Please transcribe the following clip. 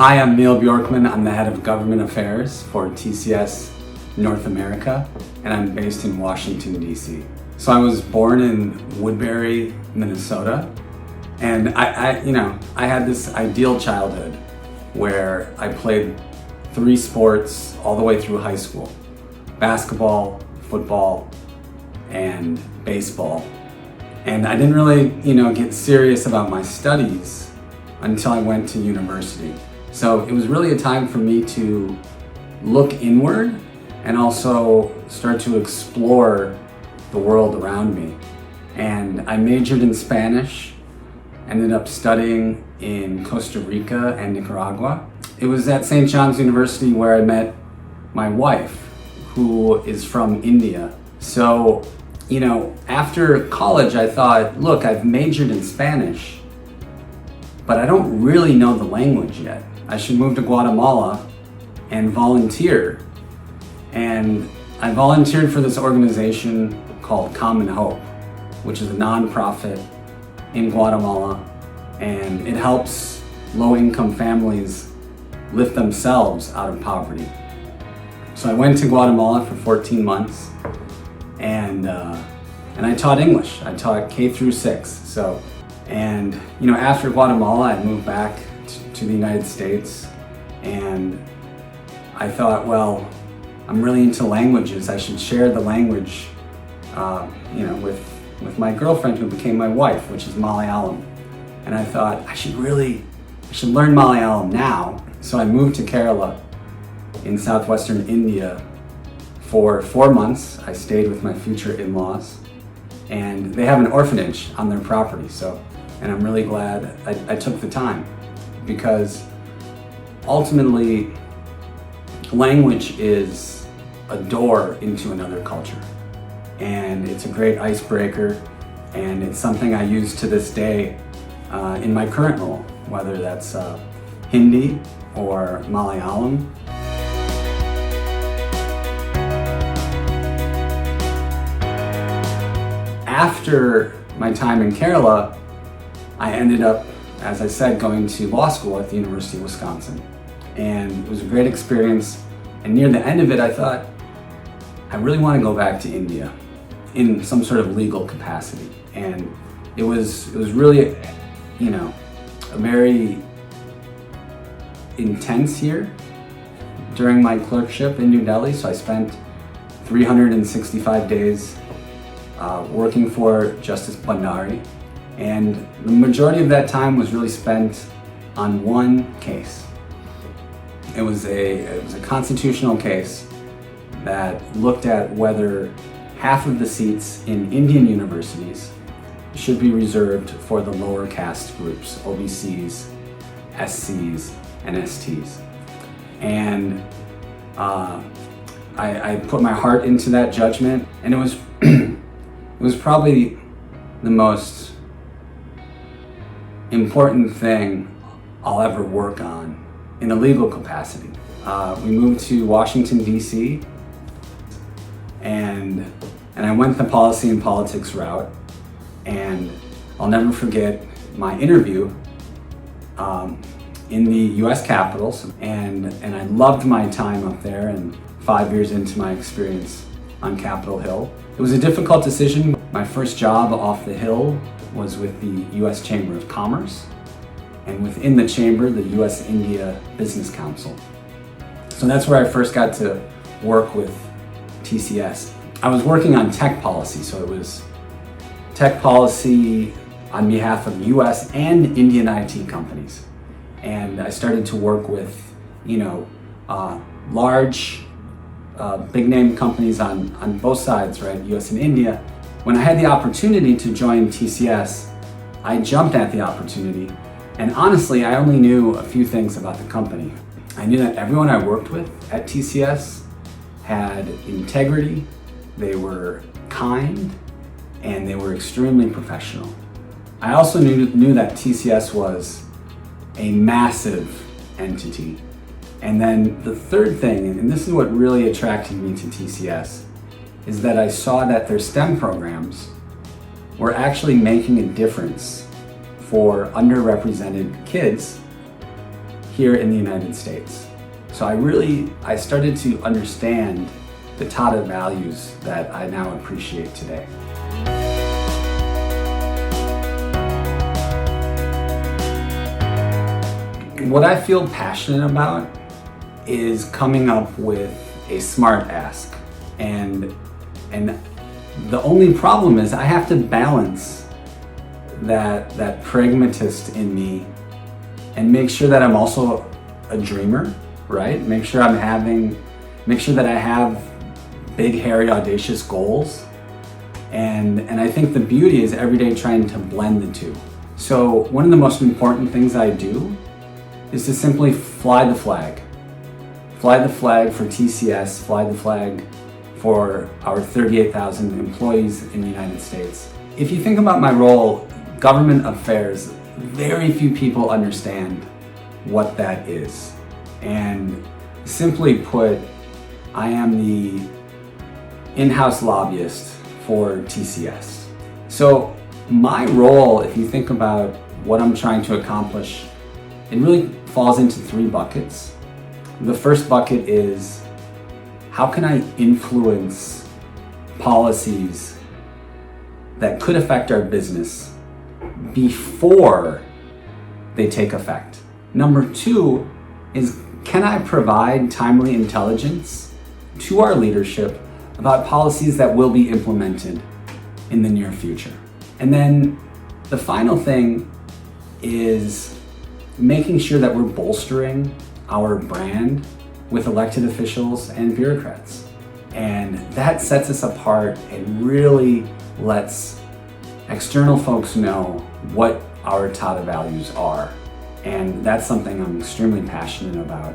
Hi, I'm Neil Bjorkman. I'm the head of government affairs for TCS North America, and I'm based in Washington, D.C. So I was born in Woodbury, Minnesota, and I had this ideal childhood where I played 3 sports all the way through high school: basketball, football, and baseball. And I didn't really, get serious about my studies until I went to university. So it was really a time for me to look inward and also start to explore the world around me. And I majored in Spanish, ended up studying in Costa Rica and Nicaragua. It was at St. John's University where I met my wife, who is from India. So, after college I thought, look, I've majored in Spanish, but I don't really know the language yet. I should move to Guatemala and volunteer. And I volunteered for this organization called Common Hope, which is a nonprofit in Guatemala, and it helps low-income families lift themselves out of poverty. So I went to Guatemala for 14 months, and I taught English. I taught K through 6. After Guatemala, I moved back to the United States, and I thought, well, I'm really into languages. I should share the language, with my girlfriend who became my wife, which is Malayalam. And I thought I should learn Malayalam now. So I moved to Kerala in southwestern India for 4 months. I stayed with my future in-laws, and they have an orphanage on their property. And I'm really glad I took the time, because ultimately language is a door into another culture, and it's a great icebreaker, and it's something I use to this day in my current role, whether that's Hindi or Malayalam. After my time in Kerala, I ended up, as I said, going to law school at the University of Wisconsin. And it was a great experience. And near the end of it, I thought, I really want to go back to India in some sort of legal capacity. And it was really, a very intense year during my clerkship in New Delhi. So I spent 365 days working for Justice Bhandari. And the majority of that time was really spent on one case. It was a constitutional case that looked at whether half of the seats in Indian universities should be reserved for the lower caste groups, OBCs, SCs, and STs. And I put my heart into that judgment, and it was probably the most important thing I'll ever work on in a legal capacity. We moved to Washington, D.C., and I went the policy and politics route, and I'll never forget my interview in the U.S. Capitol, and I loved my time up there, and 5 years into my experience on Capitol Hill. It was a difficult decision. My first job off the Hill was with the U.S. Chamber of Commerce, and within the chamber, the U.S.-India Business Council. So that's where I first got to work with TCS. I was working on tech policy, so it was tech policy on behalf of U.S. and Indian IT companies. And I started to work with, large, big-name companies on both sides, right, U.S. and India. When I had the opportunity to join TCS, I jumped at the opportunity, and honestly, I only knew a few things about the company. I knew that everyone I worked with at TCS had integrity, they were kind, and they were extremely professional. I also knew that TCS was a massive entity. And then the third thing, and this is what really attracted me to TCS, is that I saw that their STEM programs were actually making a difference for underrepresented kids here in the United States. So I started to understand the Tata values that I now appreciate today. What I feel passionate about is coming up with a smart ask. And the only problem is I have to balance that pragmatist in me and make sure that I'm also a dreamer, right? Make sure that I have big, hairy, audacious goals. And I think the beauty is every day trying to blend the two. So one of the most important things I do is to simply fly the flag. Fly the flag for TCS, fly the flag for our 38,000 employees in the United States. If you think about my role, government affairs, very few people understand what that is. And simply put, I am the in-house lobbyist for TCS. So my role, if you think about what I'm trying to accomplish, it really falls into three buckets. The first bucket is, how can I influence policies that could affect our business before they take effect? Number two is, can I provide timely intelligence to our leadership about policies that will be implemented in the near future? And then the final thing is making sure that we're bolstering our brand with elected officials and bureaucrats. And that sets us apart and really lets external folks know what our Tata values are. And that's something I'm extremely passionate about.